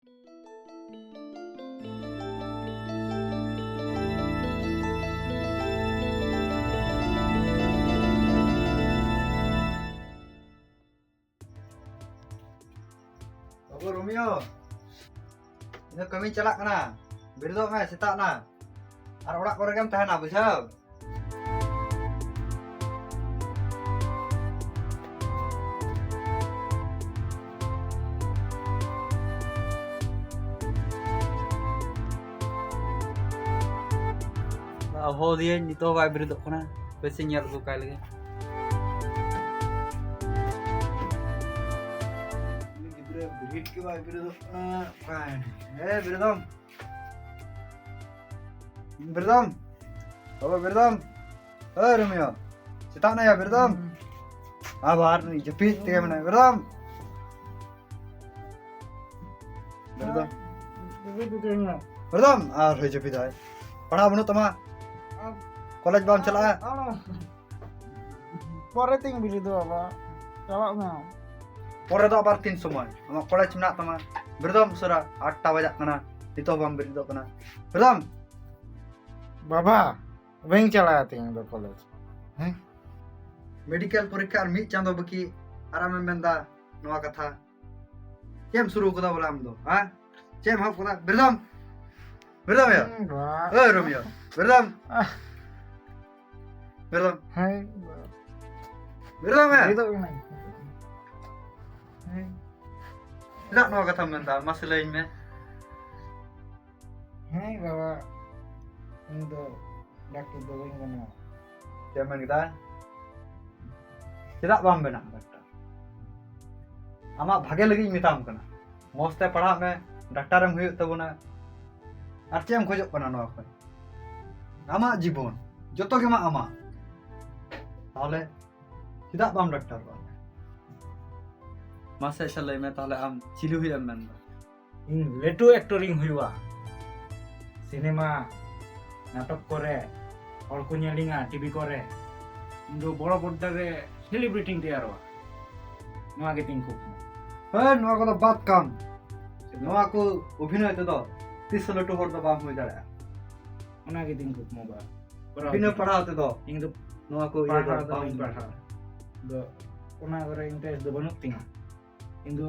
Babu Romeo, ini kami celak kena. Berdok me setak na. Ar orak kore gam tahan apa sah? Ho dia ni to vai berdok kena. Pesi nyar tu kai lagi. Ini gibra berit ke vai berdok. Kai. Berdom. Berdom. Bapak Berdom. Romeo. Setak na ya Berdom. Bahar ni jepit tiga mana Berdom. Berdom. Berdom. Roh jepit ay. पढ़ा बनो तमा college balm चला है परे तिंग बिली दो बाबा चला में परे दो बार 3 समय हम कॉलेज में तमा बिरदम सरा 8टा बजा कना नितो बाम बिरदो कना बिरदम बाबा वेंग चला तिंग दो कॉलेज हैं मेडिकल परीक्षा और मी चांदो बकी आराम में बंदा नवा कथा केम शुरू कदा बोला हम दो हां चेम हम कदा बिरदम बिरदम या रोमियो बिरदम बिरदम हाय बिरदम ya itu नहीं tidak nova kata benda masalah ini हाय बाबा ini तो डॉक्टर दो वेंग करना Zaman kita tidak bam benak dokter. Amak bhage lagi mitam kana. Moste padha me doctor em huyuk tabona. Ar chem khojok kana noa koi. Amak jibon joto ge ma amak. Tahole tidak bam doctor ba. Masa shalai me tahole am chili huyam men. इन लेटू एक्टरिंग हुआ cinema नाटक करे और को नेलिंगा TV करे इंदो बड़ा पर्दा रे सेलिब्रिटी तैयार हुआ नवा के तीन cook Noa ko baat kam. Noa ko obhinoy to do 30 latu hor do bam hoy dara. ओना के तीन कुक मोबा Obhinoy padha to do इन दो noa ko पढ़ा ye do दो bam इन पढ़ा दो ओना करे इंटरेस्ट दो बनुक तिंगा इन दो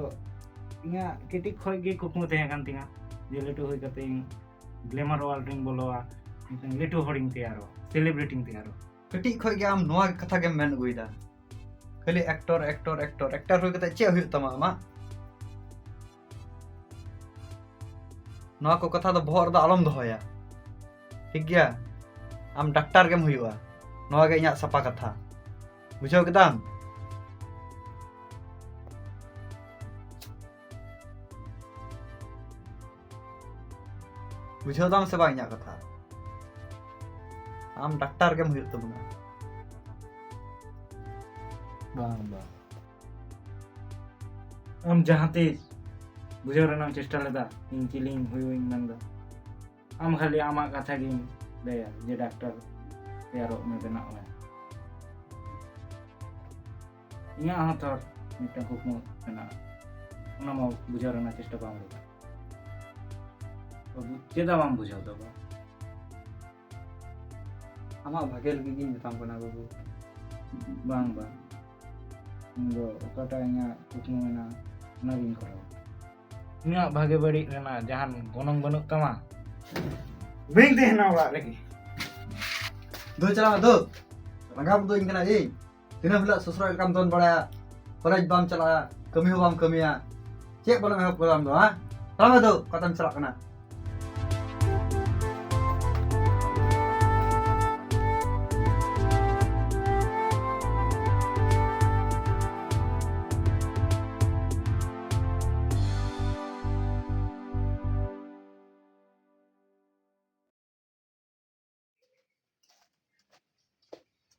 इना केटी खोय गे कुक मो तहे कान तिंगा जे लेटू होय कते ग्लैमर वर्ल्ड रिंग बोलोवा लेटू होर्डिंग तैयार हो सेलिब्रिटी तैयार हो कटी खoj ge am noa katha ge men guida. Khali actor hoy kate che huyuk tama ama. Noa ko katha do bhor do alom dohoya. Thik gaya. Am doctor gem huyuga. Noa ge inya sapa katha. Bujhaw kedam. Bujhaw dam se ba inya katha. Am doctor gem huyuk tabuna. bang bang am जहां तेज बुझे रना चेष्टा लेदा इन chilling हुई Nanda am खाली आमा कथा गिन दया जे doctor तैयारो में बना हुआ इया हां तो मिटा हुक्म बना उना मा बुझे रना चेष्टा बाम लेदा अब चेदा बाम बुझाव दो Ama bhage lagi gi mitam kana babu. bang bang इंदो ओकाटा इया हुक्म मेना नवीन करो इया भागे बड़ी रेना जहान गोनंग बनुक तमा बेंग देहना ओड़ा लगी Do chala do. Rangam do ingkana ei. Tina bila sosra kam don bada. College bam chala kami ho bam kami ya. Cek bola me bam do ha. Tama do katam chala kana.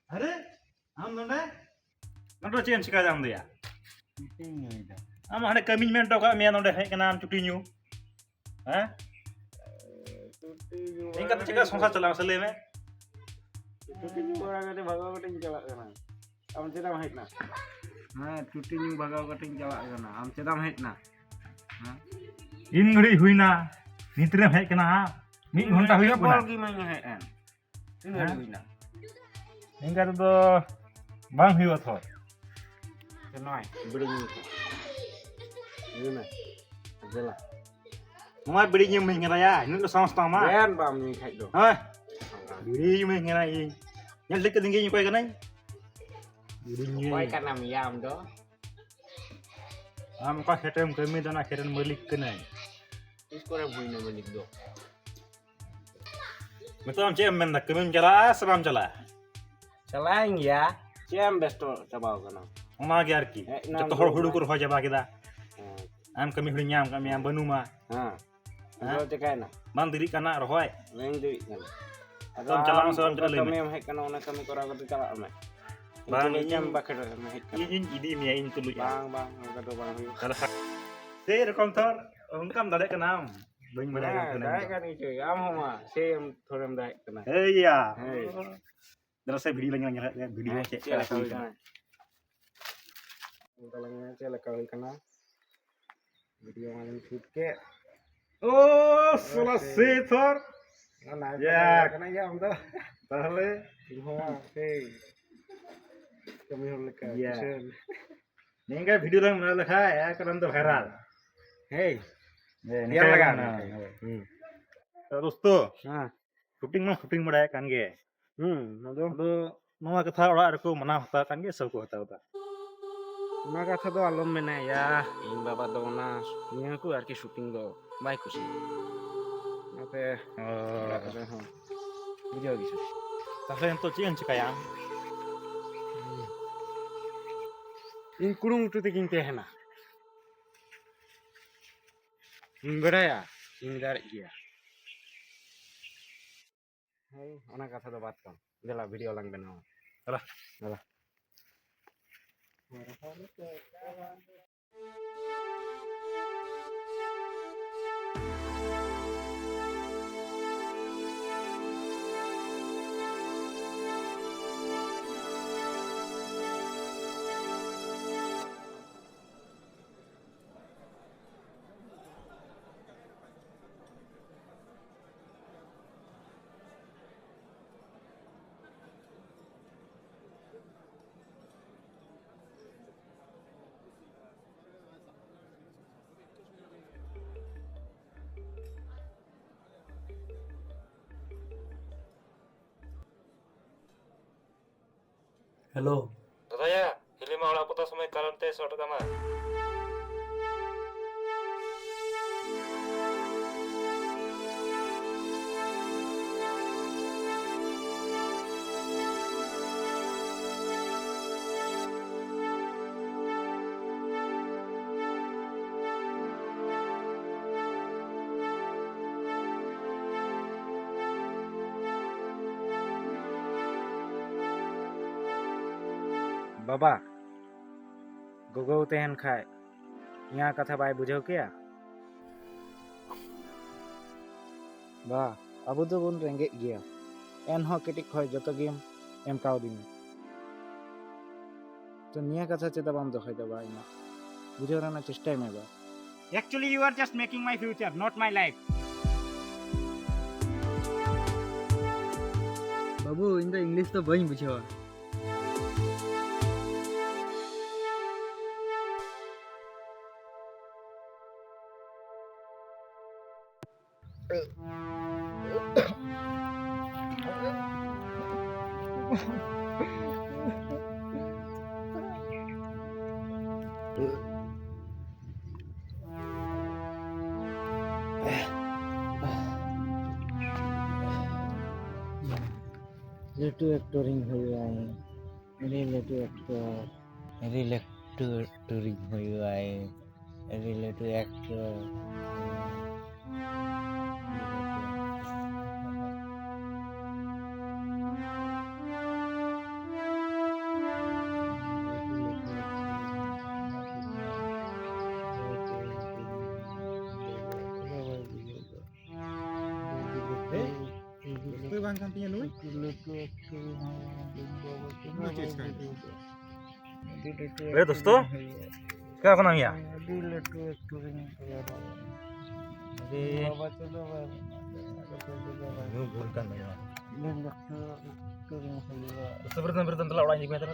अरे हम नोंडे नोंडो chain चिका जाम दिया आम हाने कमी में टोका मिया नोंडे हे कना आम छुट्टी न्यू हैं इनका तो चिका संसार चला असले में छुट्टी न्यू बड़ा कटे भगाव कटे चला कना आम चेदाम हेट ना हां छुट्टी न्यू भगाव कटे चला कना आम चेदाम हेट ना हां इन घड़ी हुईना नितरे हेज कना मिद घंटा हुई Bol कना gimana hean? Ini ada wina. इनका तो bang हुई थो Kenoi, beri ni. Ini mah. Adalah. मा बड़ी ᱧᱮᱢ ᱢᱮ ᱜᱮᱨᱟᱭᱟ ᱤᱱᱟᱹ ᱫᱚ ᱥᱟᱶᱥᱛᱟ मा Dan bam ni kai do. ᱦᱳᱭ ᱵᱤᱲᱤ ᱢᱮ ᱜᱮᱨᱟᱭ ᱧᱮᱞ ᱞᱮᱠᱟ ᱫᱤᱝᱜᱤ ᱧ ᱚᱠᱚᱭ ᱠᱟᱱᱟᱧ ᱵᱤᱲᱤ Koi kan nam yam do. ᱟᱢ ᱚᱠᱟ ᱠᱷᱮᱛᱮᱢ ᱠᱟᱹᱢᱤ ᱫᱚ ᱚᱱᱟ ᱠᱷᱮᱛᱨᱮᱱ ᱢᱟᱹᱞᱤᱠ ᱠᱟᱹᱱᱟᱹᱧ Is korang wina balik do. ᱱᱤᱛᱚᱜ ᱟᱢ ᱪᱮᱫ ᱮᱢ ᱢᱮᱱᱫᱟ ᱠᱟᱹᱢᱤᱢ ᱪᱟᱞᱟᱜᱼᱟ ᱥᱮ ᱵᱟᱢ ᱪᱟᱞᱟᱜᱼᱟ Selain ya, jam besto coba kana. ᱚᱱᱟᱜᱮ ᱟᱨᱠᱤ ᱡᱚᱛᱚ ᱦᱚᱲ ᱦᱩᱲᱩ ᱠᱚ ᱨᱚᱦᱚᱭ ᱪᱟᱵᱟ ᱠᱮᱫᱟ ᱟᱢ ᱠᱟᱹᱢᱤ ᱦᱩᱲᱩ ᱧᱟᱢ ᱠᱟᱜ ᱢᱮᱭᱟ ᱵᱟᱹᱱᱩᱢᱟ Ha. Lo cekai na. ᱵᱟᱝ ᱫᱤᱨᱤᱜ ᱠᱟᱱᱟ ᱨᱚᱦᱚᱭ Main duit kan. Tom chalang sa am chala kami hek kana ona kami korang kata cala ame. Bang, Bang ini- jam bakar ame hek kana. ᱤᱧ ᱤᱫᱤ ᱢᱮᱭᱟ ᱤᱧ ᱛᱩᱞᱩᱡ Bang, kata bang hu. ᱥᱮ ᱨᱚᱠᱚᱢ ᱛᱚ ᱚᱱᱠᱟᱢ ᱫᱟᱲᱮᱭᱟᱜ ᱠᱟᱱᱟᱢ ᱵᱟᱹᱧ ᱵᱟᱲᱟᱭ ᱠᱟᱱ Nah, ᱛᱟᱦᱮᱱᱟ dai kan itu. Am homa, sem thoram dai kana. ᱦᱮᱭᱟ Hey. ᱫara ᱥᱮ ᱵᱷᱤᱰᱤ ᱞᱟᱝ ᱧᱮᱞ ᱵᱷᱤᱰᱤ ᱪᱮᱫ Cela ᱞᱮᱠᱟ kau ᱦᱩᱭ ᱠᱟᱱᱟ kana. Kalau ni cela kau kana. Video malam shoot ke. ও সোলা সে তোর Mana Ya. kana jam tu. তাহলে Homa, hey. Kami hol ka. Ya. নিঙ্গা ভিডিও লাং না লেখা এক রান তো ভাইরাল Hey. নিয়া লাগা Hmm. দোস্ত Ha. শুটিং মা শুটিং বাড়ায় কান গে Nado. আদো নয়া কথা ওড়াᱜ ᱨᱮᱠᱚ ᱢᱟᱱᱟᱣ ᱦᱟᱛᱟᱣ ᱠᱟᱱ ᱜᱮ ᱥᱚᱵ ᱠᱚ ᱦᱟᱛᱟᱣ ᱫᱟ Ona katha do alom mena ya. Ing baba do ona niya ku arki shooting do bai kusi. Ape kata ha. Video gitu. তাহলে তো change চিকায়া Ing kurung tu tingin teh na. Ing beraya, ing dar dia. Hey, ona katha do bat kam. Dela video lang benao. Alah. Alah. Hello দাদা হিলিমা ওড়া পতা সময় কারণতে 100 টাকা মা Baba. Gogo tehen khai. Nya katha bai bujhau kya? Ba, abu do bon rengge gya. En ho ketik khoi joto game em kau din. To nya katha cheta bam do khai da ba ina. Bujhau rana chestai me ba. Actually you are just making my future, not my life. Babu in the English তো বই বুঝাওয়া Letu actoring हुआ है मेरे लेटू actor मेरे लेटू एक्टरिंग हुआ है मेरे लेटू actor Koy bang kan punya nuy अरे दोस्तों क्या बना गया लेटू एक्टरिंग Jadi baca doa nu bukan ya. dan dokter yang saya Sebertan telah orang yang meter.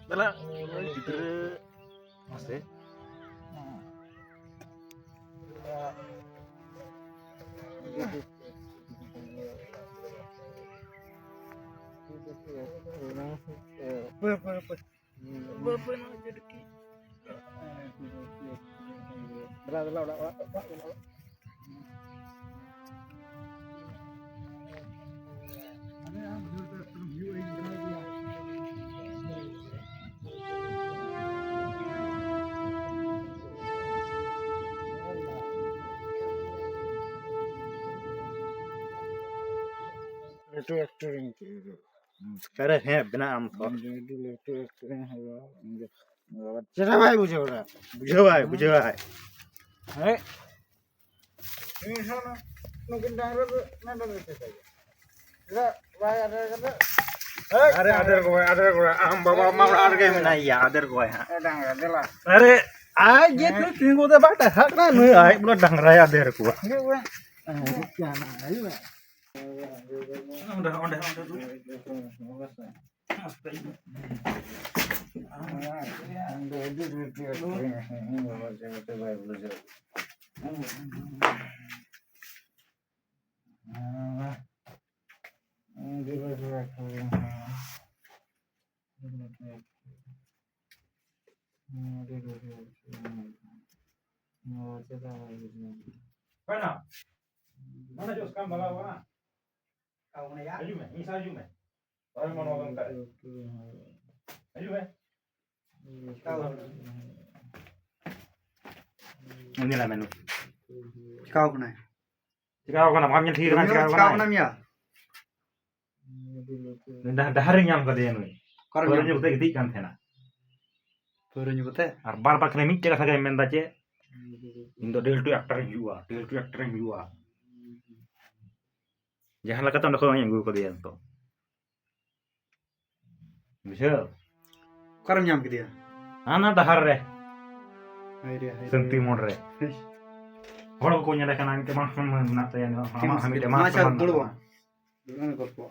Telah kita masih itu acting sekarang है बिना आम तो itu acting cara भाई बुझे ओरा बुझो भाई अरे ini sana mungkin daerah tuh nada itu saja enggak भाई ada को आम बाबा मार आर के में या अदर को है daerah adalah अरे आज ये तो तीन को तो बात है ना नहीं आए बोला डंगरा या अदर को ini gue jangan ayo उंडा Mana? Mana jos kan bala wana? Kau mana ya? Aju me, ini saju me. Orang mau nolong tak? Aju me. Kau Ini lah menu. kau mana? Jika kau nak makan ঠিক kan jika Kau kau mana nak. ya? Dah hari nyam kau dia ni. Kau Kalau mana? ni kita ketik kan thena. Baru nyebut eh? Ar bar bar kena micce kata kau menda je. Indo del tu actor yang jua. Jangan lah kata nak kau yang gua dia tu. Bisa. Kau nyam ke dia? Anak dah hari Ayo senti monre. Orang kau nyala kan angke mah nak saya ni. Ama kami dia mah. Macam dulu. Dulu ni kau po.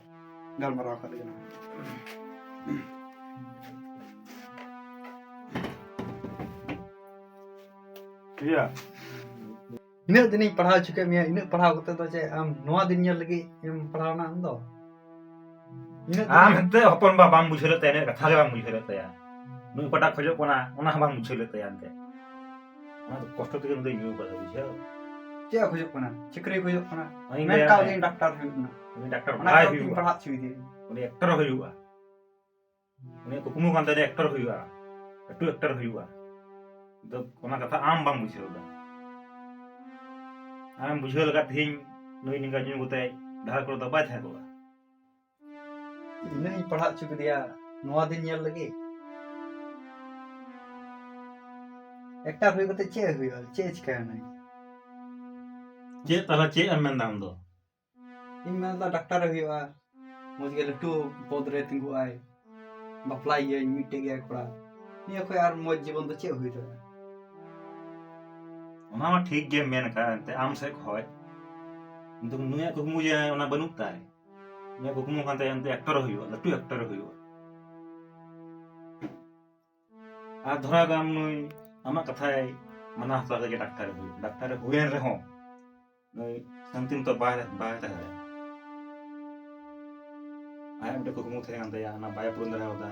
Gal marah kali ni. Iya. Ini tadi pernah juga Mia. Ini pernah aku tahu je. Noa dinnya lagi yang pernah nak ando. Ini Ante hopon ba bang buchele tene katha ge bang buchele taya. Nu patak khojo kona ona bang buchele taya ante. Ona to kosto tege nde yu pada buchel. cek akujuk mana. Cikri akujuk mana. Ini Men kau yang doktor juga. Ini dokter Mana bhai kau hu. yang pernah cuy dia. Ini aktor huyuga. Ini ko kumu kan tadi aktor huyuga. Itu aktor huyuga. Itu ona katha am bang buchele da. Am buchele ka thing nui ninga nyu gotai dhar ko da bai tha ko. Ini pernah juga dia. Noa dinnya lagi. Ekta hui kata cek hui. Cek cikan ni. Che tala che am mendam do. Ini mana doktor hui wa. Mungkin letu podre tinggu ay. Baplai ya mite gaya kura. Ni aku यार मौज जीवन तो cek hui tu. Ona ma thik ge men ka ante am se khoy. Untuk nuya ko mu je ona banuk tai. Nuya ko mu kan tai ante actor hoyo, latu actor hoyo. A dhora gam nui ama kathai mana hasa ge doctor huyen re ho. Nui santin to ba ta hai. Ayam de ko mu the ante ya na baya purun dara hoda.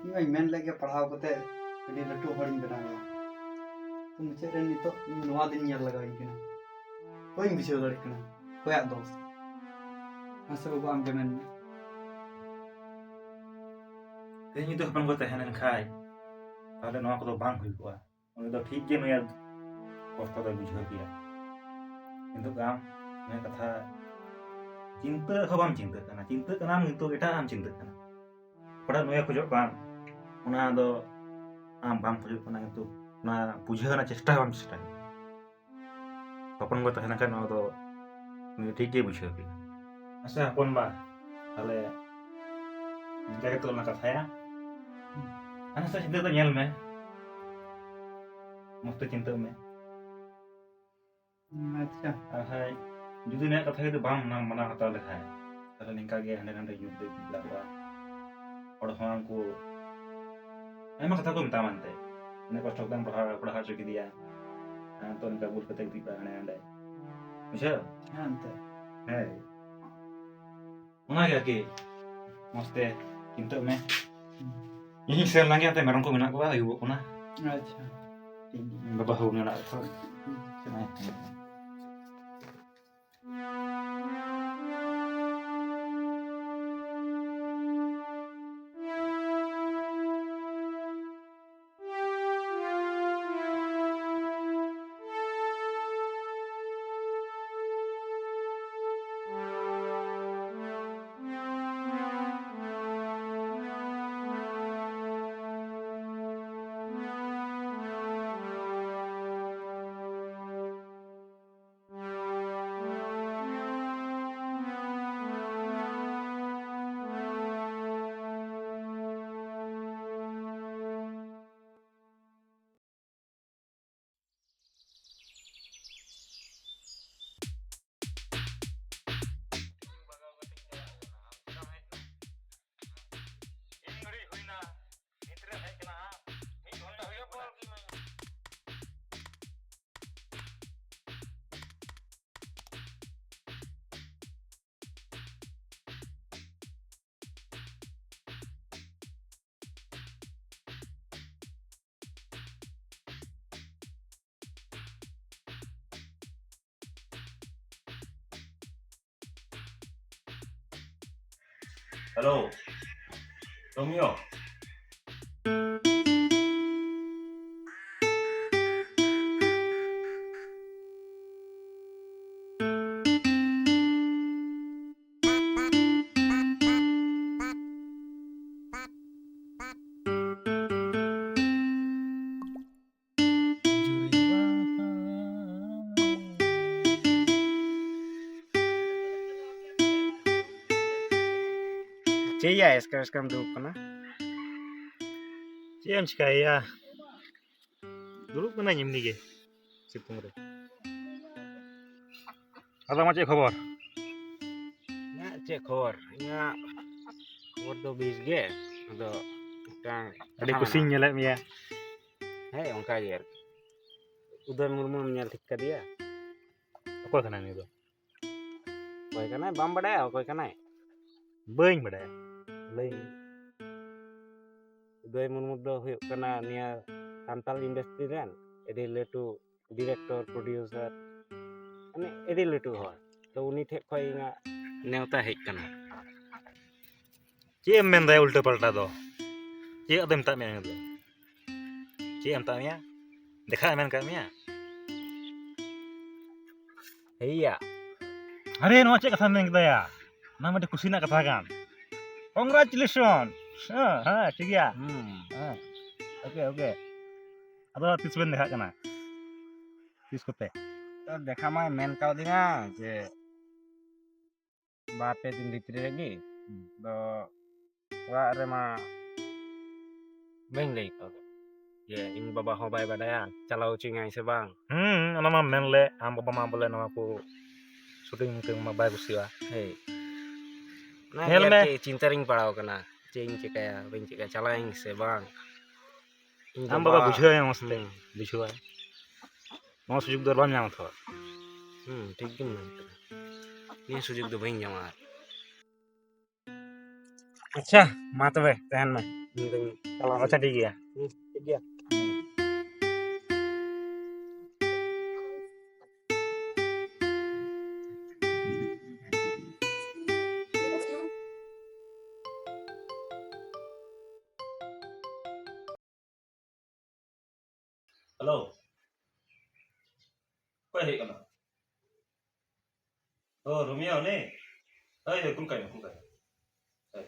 Ini main lagi पढ़ाओ कते ini letu horing benar. तुम चेरे नी तो नवा दिन ᱧᱮᱞ लगा इनके कोई बिछो लड़क ना कोई आ दोस्त ऐसे को am kemen Ini tu hapang ko tahanan khai. Tale noa ko do bang hui ko. Oni do thik ge nuya kosto da bujho kiya. Kintu kam ne katha cinta hobam cinta kana itu eta am cinta kana. Pada nuya khojok kan. Ona do am bang khojok kana itu na bujho na chesta bang chesta. Hapang ko tahanan kan no do ni thik ge bujho kiya. Asa hapon ba. Tale ᱱᱤᱝᱠᱟ ᱜᱮ ᱛᱚ ᱞᱟᱝ ᱠᱟᱛᱷᱟᱭᱟ ᱟᱱᱟ ᱥᱟ ᱪᱤᱱᱛᱟᱹ ᱫᱚ ᱧᱮᱞ ᱢᱮ ᱢᱚᱡᱽ ᱛᱮ ᱪᱤᱱᱛᱟᱹᱜ ᱢᱮ ᱟᱪᱪᱷᱟ ᱟᱨ ᱦᱟᱭ ᱡᱩᱫᱤ ᱱᱩᱭᱟᱜ ᱠᱟᱛᱷᱟ ᱡᱩᱫᱤ ᱵᱟᱢ ᱢᱟᱱᱟᱣ ᱦᱟᱛᱟᱣ ᱞᱮᱠᱷᱟᱱ ᱛᱟᱦᱞᱮ ᱱᱤᱝᱠᱟ ᱜᱮ ᱦᱟᱸᱰᱮ ᱱᱟᱰᱮ ᱧᱩᱛ ᱛᱮ ᱵᱤᱞᱟᱜᱼᱟ ᱦᱚᱲ ᱦᱚᱸ ᱩᱱᱠᱩ ᱟᱭᱢᱟ ᱠᱟᱛᱷᱟ ᱠᱚ ᱢᱮᱛᱟᱢᱟ ᱮᱱᱛᱮ ᱤᱱᱟᱹ ᱠᱚᱥᱴᱚ ᱠᱟᱛᱮᱢ ᱯᱟᱲᱦᱟᱣ ᱦᱚᱪᱚ ᱠᱮᱫᱮᱭᱟ ᱛᱚ ᱱᱤᱝᱠᱟ ᱵᱩᱞ ᱠᱟᱛᱮ ᱜᱤᱛᱤᱡ ᱵᱟᱲᱟᱭ ᱦᱟᱸᱰᱮ ᱱᱟᱰᱮ ᱵᱩᱡᱷᱟᱹᱣ ᱦᱮᱸ ᱮᱱᱛᱮ ᱦᱮᱸ ᱚᱱᱟᱜᱮ ᱟᱨᱠᱤ ᱢᱚᱡᱽ ᱛᱮ ᱪᱤᱱᱛᱟᱹᱜ ᱢᱮ ᱤᱧ ᱥᱮᱱ ᱞᱮᱱ ᱜᱮ ᱮᱱᱛᱮ ᱢᱮᱨᱚᱢ ᱠᱚ ᱢᱮᱱᱟᱜ ᱠᱚᱣᱟ ᱟᱹᱭᱩᱵᱚᱜ ᱠᱟᱱᱟ ᱟᱪᱪᱷᱟ ᱴᱷᱤᱠ ᱜᱮᱭᱟ ᱵᱟᱵᱟ ᱦᱚᱸ ᱢᱮᱱᱟᱜ ᱠᱚᱣᱟ Halo, Romeo. Cik ya, sekarang duduk kena. Cik em cikaya. Dulu kena nyemni ge. Situng re. Ada macam khabar? Ya, cek khor. Ya, khor do bis ge. Do tang. Adi kusinya nyelak mia. Hei, ongka ge. Udah murmur nyal ঠিক dia. Apa kena ni tu? Koy kana bam badaya, koy kana. Bain badaya. Lay. Udah murmur do huyuk kana nia Santal industry ren. Edi letu director, producer. Ane edi letu hor. To uni thek khoi nga नेवता hedge कना Cik em men daya ulta palta do. Cik ada minta mia tu. Cik em tak mia. Dekha men kat mia. iya Hari no cik kata men kita ya. Nama dia kusina katakan. Congratulations. Ha, cik ya. Oke. Ada tis ben dekha kana. Tis kote. तो देखा मैं main का दिना जे बाटे दिन भीतर लगी तो ᱚᱲᱟᱜ ᱨᱮᱢᱟ ᱵᱟᱹᱧ ᱞᱟᱹᱭ ᱠᱟᱣᱫᱟ ᱡᱮ ᱤᱧ ᱵᱟᱵᱟ ᱦᱚᱸ ᱵᱟᱭ ᱵᱟᱰᱟᱭᱟ ᱪᱟᱞᱟᱣ ᱦᱚᱪᱚᱧᱟᱭ ᱥᱮ ᱵᱟᱝ Ana ma men le am baba ma bole nama ko shooting ke ma bai kusiwa. ᱦᱮᱭ ᱚᱱᱟ ᱧᱮᱞ ᱜᱮ ᱢᱮ ᱟᱨᱠᱤ ᱪᱤᱱᱛᱟᱹ ᱨᱤᱧ ᱯᱟᱲᱟᱣ ᱠᱟᱱᱟ ᱪᱮᱫ ᱤᱧ ᱪᱤᱠᱟᱹᱭᱟ ᱵᱟᱹᱧ ᱪᱤᱠᱟᱹᱭᱟ ᱪᱟᱞᱟᱣᱤᱧ ᱥᱮ ᱵᱟᱝ ᱤᱧ Am baba bujhaw ya moste. Bujhaw. No sujug dor bam nyam tho. ᱴᱷᱤᱠ ᱜᱮᱢ ᱢᱮᱱ ᱠᱟᱫᱟ ᱱᱤᱭᱟᱹ ᱥᱩᱡᱳᱜᱽ ᱫᱚ ᱵᱟᱹᱧ ᱧᱟᱢᱟ ᱟᱪᱪᱷᱟ ᱢᱟ ᱛᱚᱵᱮ ᱛᱟᱦᱮᱱ ᱢᱮ ᱤᱧ ᱫᱚᱧ ᱪᱟᱞᱟᱣ Acha ठीक है. ᱴᱷᱤक ᱜᱮᱭᱟ Halo. Kau hei kana? Oh, Romeo ni. Hey, kun kai. Hey.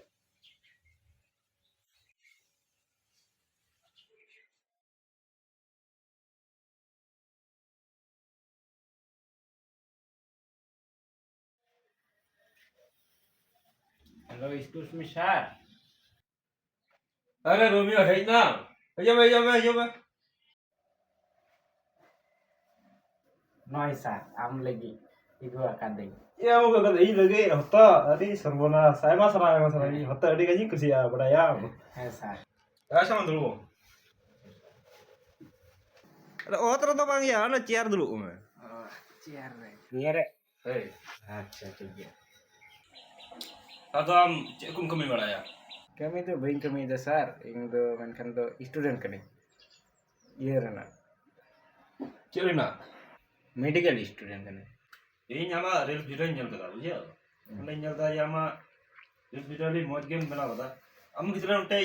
Hello, excuse me, sir. अरे रोमियो है ना hijau Noy sir, am lagi igu akadeng. Ya mau kata ini lagi hotta tadi serbona saya mas ini hotta tadi gaji kursi ya budaya. Hai sir. Sama dulu. Ada otra tuh bang ya, ada chair dulu om. Oh, ciar re. Ciar re. Hei, Acha ठीक है. atau am cekum kami baraya Kami tu bain kami dah sir, ing do menkan do student kani. Iya rana. cerina Medical student kani. ini nyama real video nyel kada bujia ane nyel da yama real video li moj game bana kada am kitna unte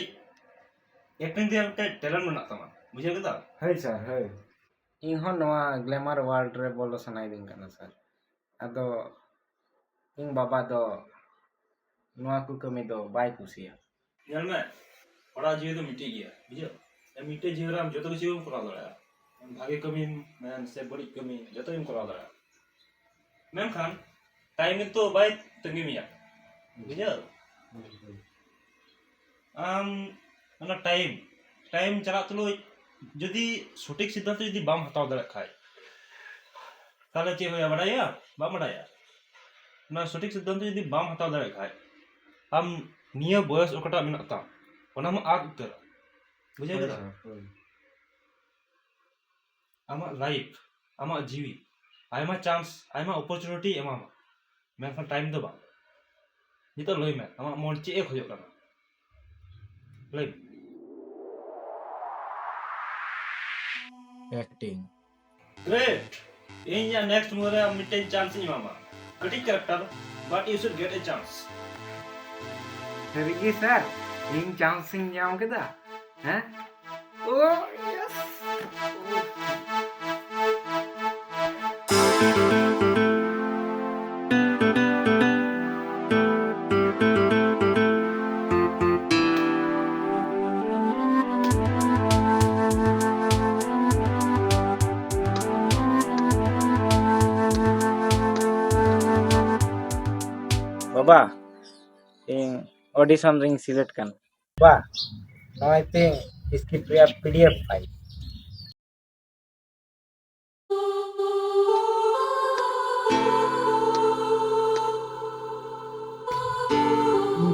acting dia unte talent menak tama bujia kada Hai sir, hai. Ing hon noa glamour world re bolo sanai ding kana sir. Ado ing baba do noa ku kami do bai kusia. nyel me pada jiwe to miti gya bujia e miti jiwe ram joto kichu kora dara bhage kami man se badi kami joto im kora dara menkan time itu baik tengi miya bujia ana time চালাক তুলুই যদি সঠিক সিদ্ধান্ত যদি বাম হাতাও দাঁড়া খায় তাহলে কি হয়ে বাড়াইয়া বাম বাড়াইয়া না সঠিক সিদ্ধান্ত যদি বাম হাতাও দাঁড়া খায় আম নিয়ে বয়স ওকটা মেনাক তাম ওনা মা আগ উত্তর বুঝে গেল আমার লাইফ আমার জিবি আইমা চান্স আইমা অপরচুনিটি এমামা মেনখান টাইম দো বা নিতো লই মে আমার মন চে এ খোঁজো কানা লই Acting. Great. In your next movie, I'm meeting chance in mama. Critical character, but you should get a chance. Terigi sir, ing chancing jam kita. Hah? Oh yes. Baba, ing audition ring select kan. Ba, now I think skip PDF file.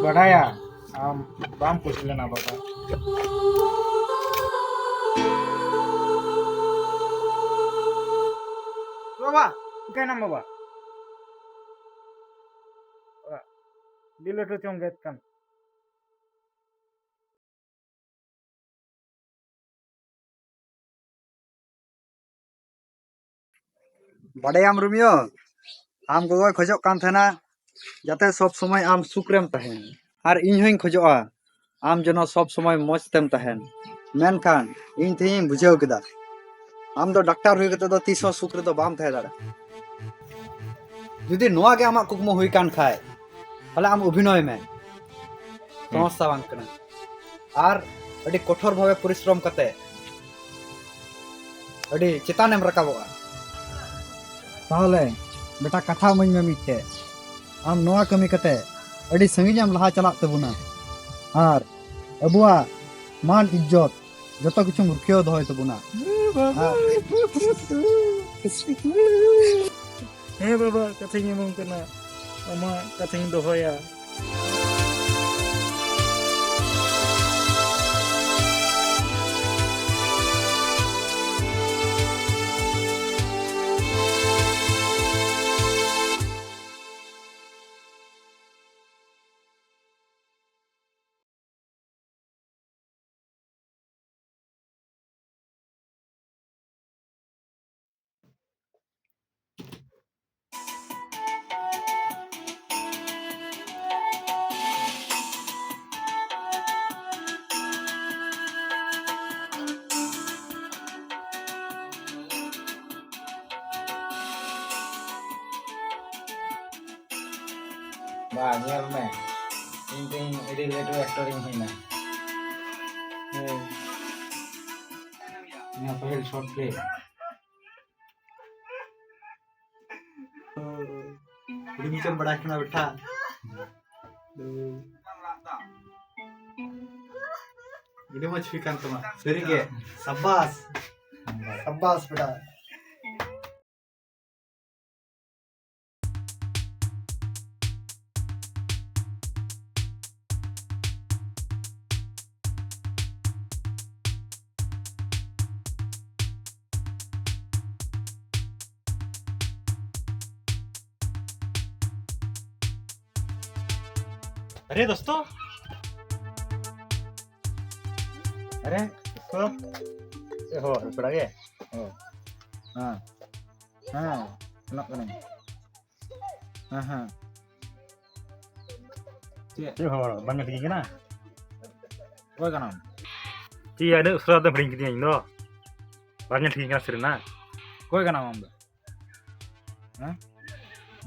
बढ़ाया हम balm पूछ लेना बाबा बाबा क्या नाम बाबा delete चोंग gate kan ᱵᱟᱰᱟᱭᱟᱢ ᱨᱩᱢᱤᱭᱚ ᱟᱢ ᱜᱚᱜᱚᱭ ᱠᱷᱚᱡᱚᱜ ᱠᱟᱱ ᱛᱟᱦᱮᱱᱟ ᱡᱟᱛᱮ ᱥᱚᱵ ᱥᱚᱢᱚᱭ ᱟᱢ ᱥᱩᱠᱨᱮᱢ ᱛᱟᱦᱮᱱ ᱟᱨ ᱤᱧ ᱦᱚᱧ ᱠᱷᱚᱡᱚᱜᱼᱟ ᱟᱢ ᱡᱮᱱᱚ ᱥᱚᱵ ᱥᱚᱢᱚᱭ ᱢᱚᱡᱽ ᱛᱮᱢ ᱛᱟᱦᱮᱱ ᱢᱮᱱᱠᱷᱟᱱ ᱤᱧ ᱛᱮᱦᱮᱧ ᱵᱩᱡᱷᱟᱹᱣ ᱠᱮᱫᱟ ᱟᱢ ᱫᱚ ᱰᱟᱠᱛᱟᱨ ᱦᱩᱭ ᱠᱟᱛᱮ ᱫᱚ ᱛᱤᱥ ᱦᱚᱸ ᱥᱩᱠ ᱨᱮᱫᱚ ᱵᱟᱢ ᱛᱟᱦᱮᱸ ᱫᱟᱲᱮᱭᱟᱜᱼᱟ ᱡᱩᱫᱤ ᱱᱚᱣᱟ ᱜᱮ ᱟᱢᱟᱜ ᱠᱩᱠᱢᱩ ᱦᱩᱭ ᱠᱟᱱ ᱠᱷᱟᱡ তাহলে আম অভিনয় মে সমস্যা বাং কানা আর আᱹᱰᱤ কঠোর ভাবে পরিশ্রম কাতে আᱹᱰᱤ চেতানেম রাকাবᱚᱜᱼᱟ তাহলে বেটা কথা মኝ মে মিটে আম নোয়া কামি কাতে আᱹᱰᱤ সাঙ্গিᱧ লাহা চালাক তাবুনা আর আবুয়া মান ইজ্জত যত কিছু রুখিয়ে দহয় তাবুনা हे बाबा कथाኝ एमन कना अमा कथाኝ दोहया बा nyel me ing edi leto actoring hina ये पहले शॉट प्ले डिवीजन बड़ा किना बैठा Ini mau cuikan tuh mah. Seri ge. Sabas. Sabas beda. अरे दोस्तों, अरे दोस्तों, हो बड़ा के, हाँ हाँ, nak kena, हाँ, ये हो बंद कर दिया ना, कोई का नाम, ये ada surat ada bering kita ini, banyak tinggi kan serina, कोई का नाम हम, हाँ,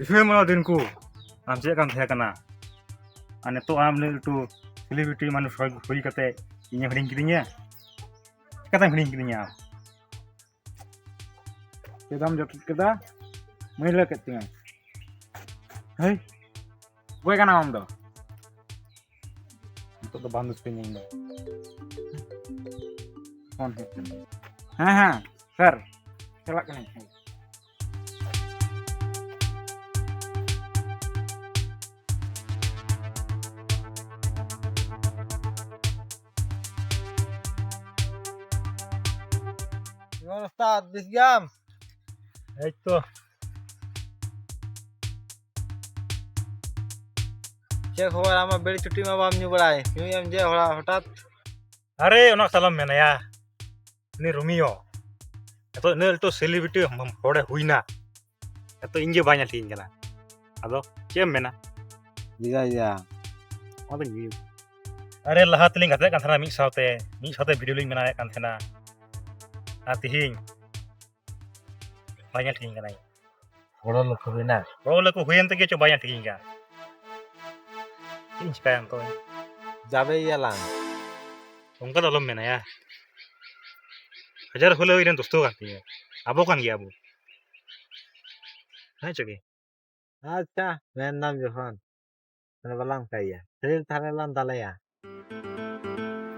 इसमें mana dinku, हम cek kan saya kena. ane to amne tu celebrity manu hoi kate inya hring kidinya kata hring kidinya kedam jok keda mila ketinga hei gue kan am do untuk to bandus pinya kon ha sir celak ni Ustaz, bis jam. itu Cek खबर आमा बेड़ी छुट्टी में balm new बड़ाई new M जे होला हठात अरे उना salam menaya ini Romeo itu nel tu celebrity hore huina itu inje banyak tinggi kana ado cem mena लिया या ada gitu अरे lahat teling kata kan thana mi saute video ling menaya kan thana atihing banyak tinggi kana बड़ा लोग हुए ना rola ko huyen tege cho banyak tinggi ka ini sekarang to जाबे या लांग उनका dalam menaya hajar holo iren dosto kan tiya abo kan gya abo hai choge अच्छा मैं नाम जोहान मैंने बलांग कहिया फिर थाने लान दालया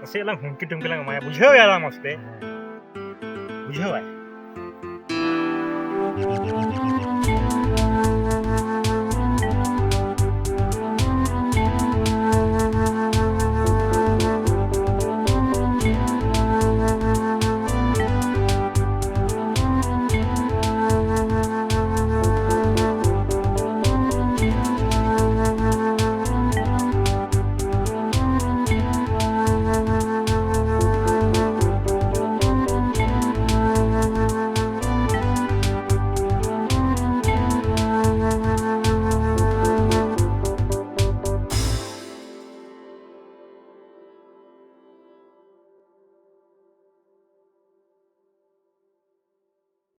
Kasi lang hungkit hungkit lang maya bujho ya lang maksudnya bujho ay